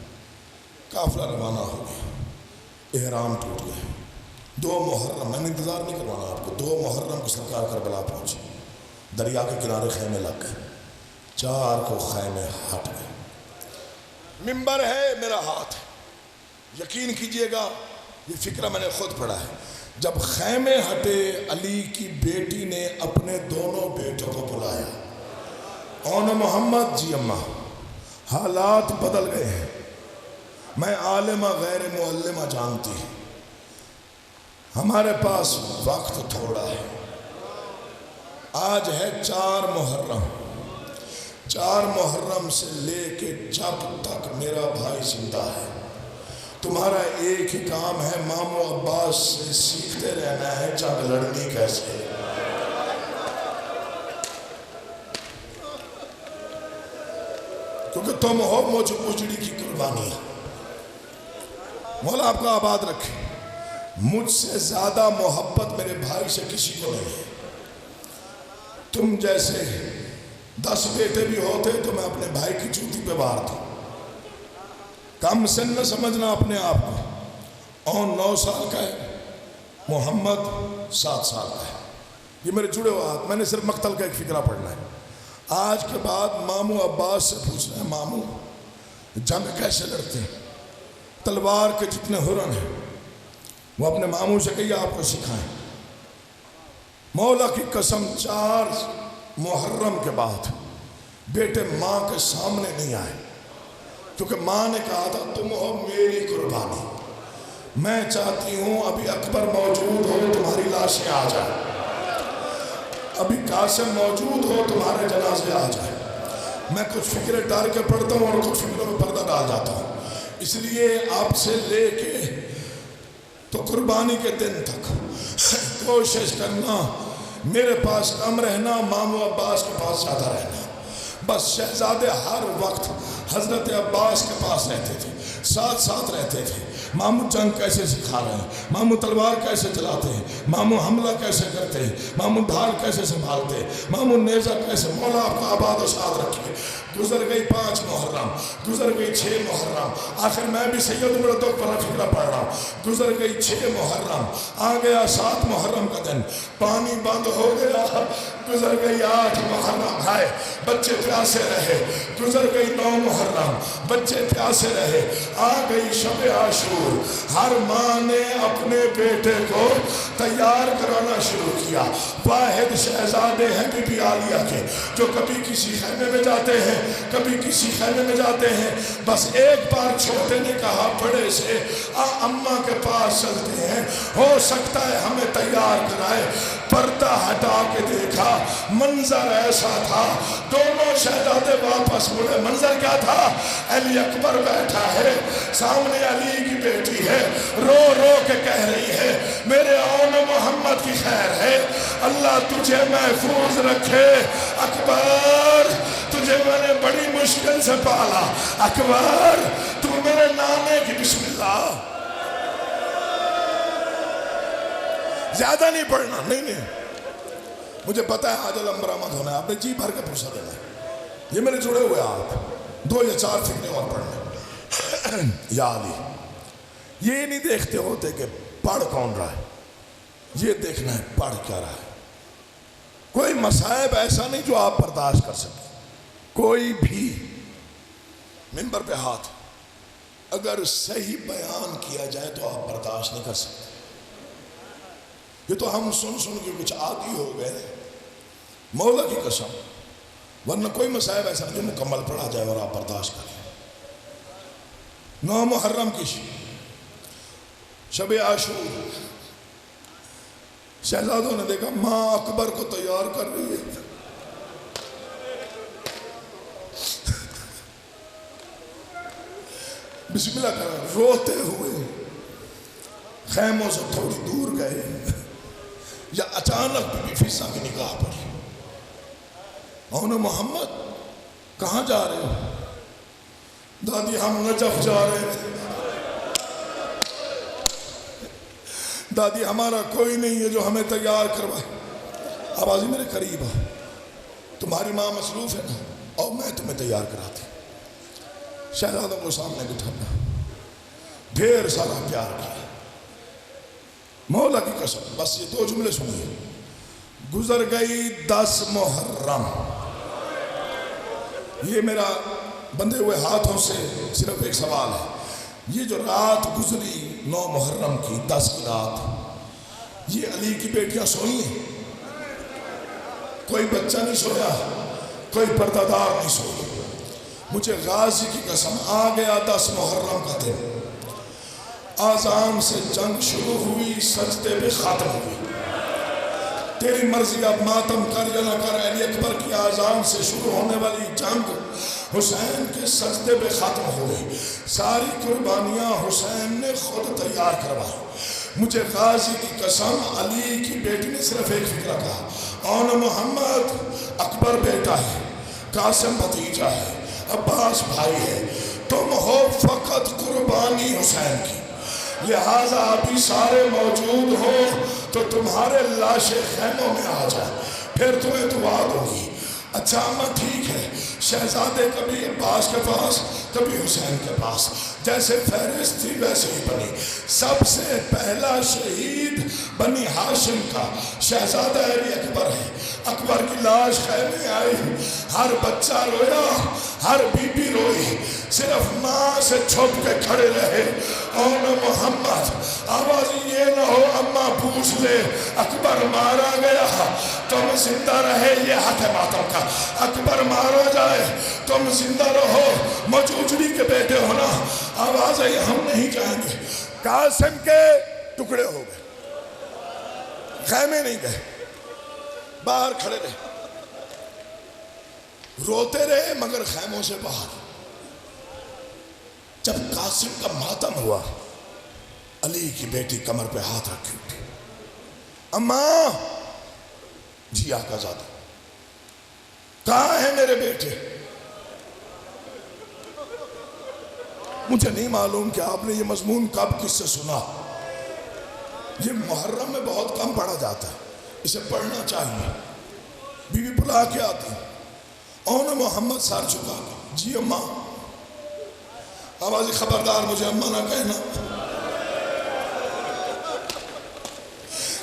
قافلہ روانہ ہو گیا, احرام ٹوٹ گئے. 2 محرم, میں نے انتظار نہیں کروانا آپ کو, 2 محرم کو سرکار کربلا پہنچی. دریا کے کنارے خیمے لگ گئے, 4 کو خیمے ہٹ گئے. منبر ہے میرا ہاتھ, یقین کیجئے گا یہ فکرہ میں نے خود پڑھا ہے. جب خیمے ہٹے علی کی بیٹی نے اپنے دونوں بیٹوں کو بلایا. اون محمد, جی اماں حالات بدل گئے ہیں, میں عالمہ غیر معلمہ جانتی, ہمارے پاس وقت تھوڑا ہے. آج ہے 4 محرم, 4 محرم سے لے کے جب تک میرا بھائی زندہ ہے تمہارا ایک ہی کام ہے, مامو عباس سے سیکھتے رہنا ہے جنگ لڑنی کیسے. کیونکہ تم ہو مجھ اجڑی کی قربانی. مولا آپ کا آباد رکھے. مجھ سے زیادہ محبت میرے بھائی سے کسی کو نہیں ہے. تم جیسے 10 بیٹے بھی ہوتے تو میں اپنے بھائی کی جوتی پہ بار دوں. کم سن نہ سمجھنا اپنے آپ کو. اون 9 سال کا ہے, محمد 7 سال کا ہے. یہ میرے جڑے ہوئے ہاتھ, میں نے صرف مقتل کا ایک فکرہ پڑھنا ہے. آج کے بعد مامو عباس سے پوچھنا ہے مامو جنگ کیسے لڑتے ہیں. تلوار کے جتنے ہرن ہیں وہ اپنے مامو سے کہیے آپ کو سکھائیں. مولا کی قسم 4 محرم کے بعد بیٹے ماں کے سامنے نہیں آئے, کیونکہ ماں نے کہا تھا تم ہو میری قربانی. میں چاہتی ہوں ابھی اکبر موجود ہو تمہاری لاشیں آ جائیں, ابھی قاسم موجود ہو تمہارے جنازے آ جائیں. میں کچھ فکریں ڈال کے پڑھتا ہوں اور کچھ فکروں میں پردہ ڈال جاتا ہوں. اس لیے آپ سے لے کے تو قربانی کے دن تک کوشش کرنا میرے پاس کم رہنا, مامو عباس کے پاس زیادہ رہنا. بس شہزادے ہر وقت حضرت عباس کے پاس رہتے تھے, ساتھ رہتے تھے. مامو جنگ کیسے سکھا رہے ہیں, مامو تلوار کیسے چلاتے ہیں, مامو حملہ کیسے کرتے ہیں, مامو ڈھال کیسے سنبھالتے ہیں, مامو نیزہ کیسے. مولا آپ کا آباد و شاد رکھیے. گزر گئی 5 محرم, گزر گئی 6 محرم, آخر میں بھی سید عمر تو بڑا فکرہ پڑھ رہا ہوں. گزر گئی 6 محرم, آ گیا 7 محرم کا دن, پانی بند ہو گیا. گزر گئی 8 محرم, ہائے بچے پیاسے رہے. گزر گئی 9 محرم, بچے پیاسے رہے. آ گئی شب عاشور, عاشور ہر ماں نے اپنے بیٹے کو تیار کرانا شروع کیا. واحد شہزادے ہیں بی بی عالیہ کے جو کبھی کسی خیمے میں جاتے ہیں کبھی کسی خیمے میں جاتے ہیں. بس ایک بار چھوٹے نے کہا بڑے سے اماں کے پاس چلتے ہیں, ہو سکتا ہے ہمیں تیار کرائے. پردہ ہٹا کے دیکھا, منظر ایسا تھا, دونوں شہزادے واپس مڑے. منظر کیا تھا؟ علی اکبر بیٹھا ہے, سامنے علی کی بیٹی ہے, رو رو کے کہہ رہی ہے میرے آن محمد کی خیر ہے, اللہ تجھے محفوظ رکھے. اکبر تجھے میں نے بڑی مشکل سے پالا, اکبر تو میرے نانے کی. بسم اللہ. زیادہ نہیں پڑھنا, نہیں مجھے پتا ہے آج الامبرامت ہونا ہے, آپ نے جی بھر کے پوچھا دینا. یہ میرے جڑے ہوئے آپ 2 یا 4 فکریں اور پڑھنا. یا علی, یہ نہیں دیکھتے ہوتے کہ پڑھ کون رہا ہے, یہ دیکھنا ہے پڑھ کیا رہا ہے. کوئی مصائب ایسا نہیں جو آپ برداشت کر سکیں. کوئی بھی منبر پہ ہاتھ اگر صحیح بیان کیا جائے تو آپ برداشت نہیں کر سکتے. یہ تو ہم سن کے کچھ عادی ہو گئے, مولا کی قسم, ورنہ کوئی مصائب ایسا نہیں جو مکمل پڑھا جائے اور آپ برداشت کریں. 9 محرم کی شب عاشور, شہزادوں نے دیکھا ماں اکبر کو تیار کر رہی ہے. بسم اللہ کر روتے ہوئے خیموں سے تھوڑی دور گئے, یا اچانک بی بی فیسا کی نگاہ پڑی. مونا محمد کہاں جا رہے ہو؟ دادی ہم نجف جا رہے ہیں. دادی ہمارا کوئی نہیں ہے جو ہمیں تیار کروائے. آوازی میرے قریب آ, تمہاری ماں مصروف ہے نا, اور میں تمہیں تیار کراتی. شہزادوں کو سامنے بٹھانا, ڈھیر سارا پیار کیا. مولا کی قسم بس یہ 2 جملے سنیے. گزر گئی 10 محرم. یہ میرا بندھے ہوئے ہاتھوں سے صرف ایک سوال ہے. یہ جو رات گزری 9 محرم کی 10 کی رات, یہ علی کی بیٹیاں سوئی ہیں؟ کوئی بچہ نہیں سویا, کوئی پردہ دار نہیں سویا. مجھے غازی کی قسم آ گیا 10 محرم کا دن, آذان سے جنگ شروع ہوئی, سجدے پہ ختم ہوئی. تیری مرضی اب ماتم کر یا نہ کر, علی اکبر کی آذان سے شروع ہونے والی جنگ حسین کے سجدے پہ ختم ہوئی. ساری قربانیاں حسین نے خود تیار کروائی. مجھے غازی کی قسم علی کی بیٹی نے صرف ایک فکرہ کہا, آن محمد اکبر بیٹا ہے, قاسم بھتیجا ہے, عباس بھائی ہے, تم ہو فقط قربانی حسین کی, لہٰذا ابھی سارے موجود ہو تو تمہارے لاشیں خیموں میں آ جائیں, پھر تمہیں دعا دوں گی. اچھا اماں ٹھیک ہے. شہزادے کبھی عباس کے پاس کبھی حسین کے پاس, جیسے فہرست تھی ویسے ہی بنی. سب سے پہلا شہید بنی ہاشم کا شہزادہ علی اکبر ہے. اکبر کی لاش خیمے آئی, ہر بچہ رویا, ہر بی بی روئی, صرف ماں سے چھپ کے کھڑے رہے. اون محمد آواز یہ نہ ہو اماں پوچھ لے اکبر مارا گیا تم زندہ رہے, یہ حق ہے ماتم کا. اکبر مارا جائے تم زندہ رہو, مجوجری کے بیٹے ہونا. آواز ہے ہم نہیں جائیں گے. قاسم کے ٹکڑے ہو گئے, خیمے نہیں گئے, باہر کھڑے رہے, روتے رہے مگر خیموں سے باہر. جب قاسم کا ماتم ہوا, علی کی بیٹی کمر پہ ہاتھ رکھی اٹھی, اماں. جی آقا زادہ کہاں ہیں میرے بیٹے؟ مجھے نہیں معلوم کہ آپ نے یہ مضمون کب کس سے سنا. یہ محرم میں بہت کم پڑھا جاتا ہے, اسے پڑھنا چاہیے. بی بی بلا کے آتی, اون محمد سر چکا کے, جی اماں. آوازی خبردار مجھے اماں نہ کہنا.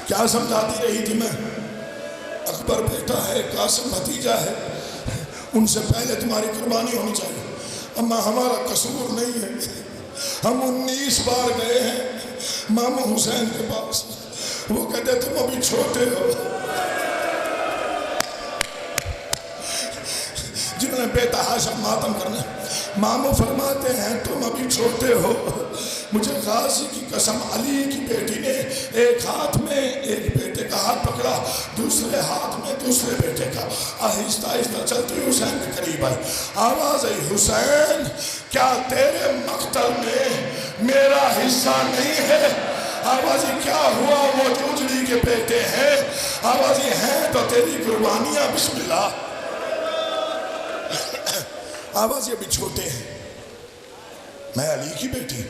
کیا سمجھاتی رہی تھی میں؟ اکبر بیٹا ہے, قاسم بھتیجا ہے, ان سے پہلے تمہاری قربانی ہونی چاہیے. اماں ہمارا قصور نہیں ہے, ہم 19 بار گئے ہیں ماموں حسین کے پاس، وہ کہتے تم ابھی چھوٹے ہو. جنہوں نے بے تحاشا ماتم کرنا، ماموں فرماتے ہیں تم ابھی چھوٹے ہو. مجھے غازی کی قسم، علی کی بیٹی نے ایک ہاتھ میں ایک بیٹے کا ہاتھ پکڑا، دوسرے ہاتھ میں دوسرے بیٹے کا، آہستہ آہستہ چلتی حسین کے قریب آئی. آواز آئی حسین کیا تیرے مقتل میں میرا حصہ نہیں ہے؟ آوازی کیا ہوا وہ جوجڑی کے بیٹے ہیں؟ آوازی ہیں تو تیری قربانیاں بسم اللہ. آوازی ابھی چھوٹے ہیں، میں علی کی بیٹی.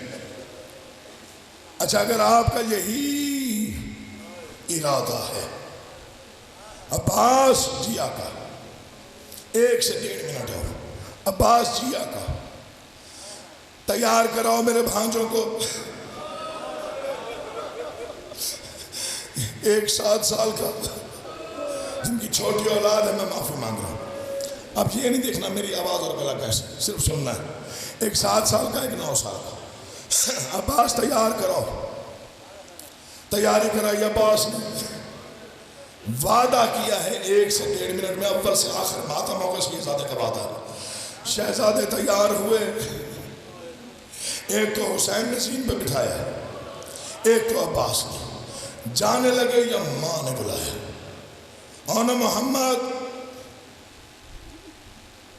اچھا اگر آپ کا یہی ارادہ ہے، عباس جی آقا 1 سے 1.5 منٹ اور، عباس جی آقا تیار کراؤ میرے بھانجوں کو. 1 7 سال کا جن کی چھوٹی اولاد ہے، میں معافی مانگ رہا ہوں. اب یہ نہیں دیکھنا میری آواز اور گلا کیسے، صرف سننا ہے. 1 7 سال کا 1 9 سال کا. عباس تیار کراؤ. تیاری کرائی. عباس نے وعدہ کیا ہے 1 سے 1.5 منٹ میں اول سے آخر ماتم ہوگا. شہزادے کا وعدہ ہے. شہزادے تیار ہوئے. ایک تو حسین نے زین پہ بٹھایا، ایک تو عباس نے. جانے لگے یا ماں نے بلایا، اونا محمد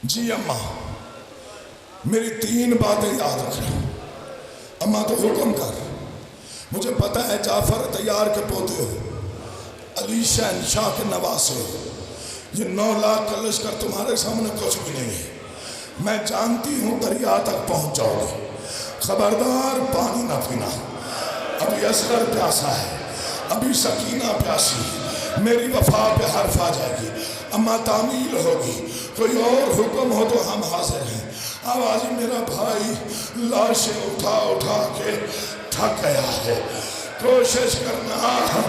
جی اماں میری 3 باتیں یاد رکھنا. اماں تو حکم کر، مجھے پتا ہے جعفر تیار کے پوتے ہو، علی شہنشاہ کے نواسے ہو، یہ 9 لاکھ کا لشکر تمہارے سامنے کچھ بھی نہیں ہے. میں جانتی ہوں دریا تک پہنچ جاؤ گے، خبردار پانی نہ پینا. ابھی اصغر پیاسا ہے، ابھی سکینہ پیاسی ہے، میری وفا پہ حرف آ جائے گی. اماں تعمیل ہوگی، کوئی اور حکم ہو تو ہم حاضر ہیں. آوازی میرا بھائی لاشیں اٹھا اٹھا کے تھک گیا ہے، کوشش کرنا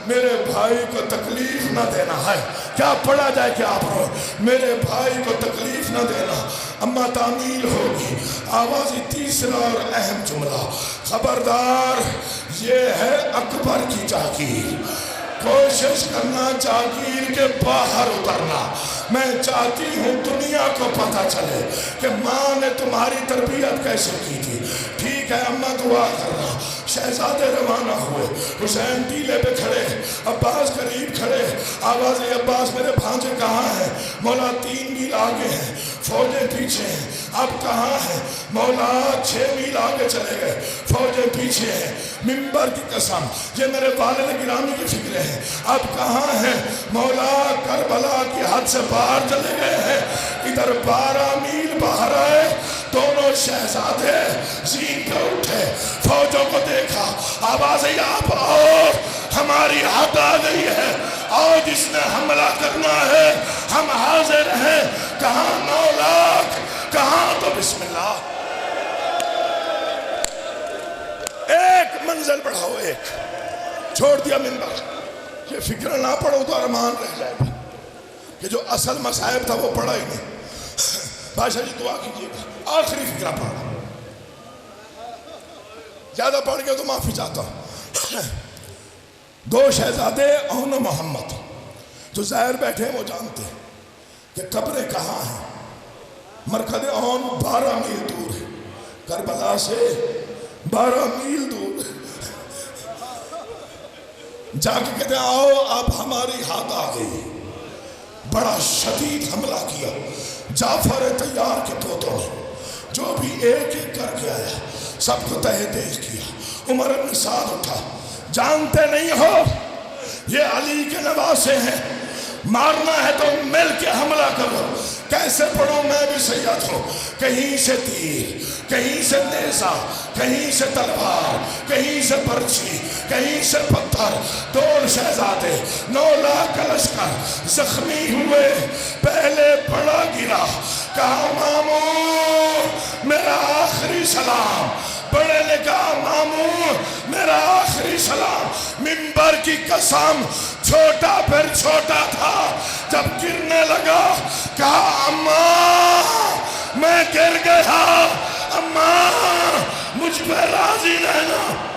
میرے بھائی کو تکلیف نہ دینا ہے. کیا پڑھا جائے کہ آپ رو، میرے بھائی کو تکلیف نہ دینا. اماں تعمیل ہوگی. آوازی تیسرا اور اہم جملہ، خبردار یہ ہے اکبر کی جاگیر، کوشش کرنا جاگیر کے باہر اترنا. میں چاہتی ہوں دنیا کو پتہ چلے کہ ماں نے تمہاری تربیت کیسے کی تھی. ٹھیک ہے اماں دعا کرنا. شہزادے روانہ ہوئے. حسین ٹیلے پہ کھڑے، عباس قریب کھڑے. آواز عباس میرے بھانجے کہاں ہیں؟ مولا 3 میل آگے ہیں، فوجیں پیچھے ہیں. اب کہاں ہیں؟ مولا 6 میل آگے چلے گئے، فوجیں پیچھے ہیں. منبر کی قسم یہ میرے والد گرامی کی فکر ہے. اب کہاں ہیں؟ مولا کربلا کی حد سے باہر چلے گئے ہیں. ادھر 12 میل باہر آئے، دونوں شہزادے زین پہ اٹھے، فوجوں کو دیکھا. آواز ہے آپ آؤ، ہماری حد آ گئی ہے، آؤ جس نے حملہ کرنا ہے ہم حاضر ہیں. کہاں 9 لاکھ، کہاں تو بسم اللہ. ایک منزل بڑھاؤ، ایک چھوڑ دیا منبر. یہ فکر نہ پڑھو تو ارمان رہ جائے گا کہ جو اصل مصائب تھا وہ پڑھا ہی نہیں. بادشاہ جی دعا کیجیے گا، آخری فکرہ پڑھا، زیادہ پڑھ گیا تو معافی چاہتا ہوں. 2 شہزادے اون و محمد جو ظاہر بیٹھے ہیں وہ جانتے ہیں کہ قبریں کہاں ہیں. مرکز اون 12 میل دور ہے، کربلا سے 12 میل دور. جا کے کہتے ہیں آؤ اب ہماری حد آ گئی. بڑا شدید حملہ کیا. جعفر تیار کے پوتوں نے جو بھی ایک ایک کر کے آیا سب کو تہہ تیز کیا. عمر بن سعد اٹھا، جانتے نہیں ہو یہ علی کے نواسے ہیں، مارنا ہے تو مل کے حملہ کرو. کیسے پڑھو میں بھی سید ہوں، کہیں سے تیر، کہیں سے نیزہ، کہیں سے تلوار، کہیں سے برچھی، کہیں سے پتھر. 2 شہزادے 9 لاکھ کا لشکر زخمی ہوئے. پہلے بڑا گرا، کہا ماموں میرا آخری سلام. بڑے نے کہا ماموں میرا آخری سلام. منبر کی قسم چھوٹا پھر چھوٹا تھا، جب گرنے لگا کہا اماں میں گر گیا، اماں مجھ پہ راضی رہنا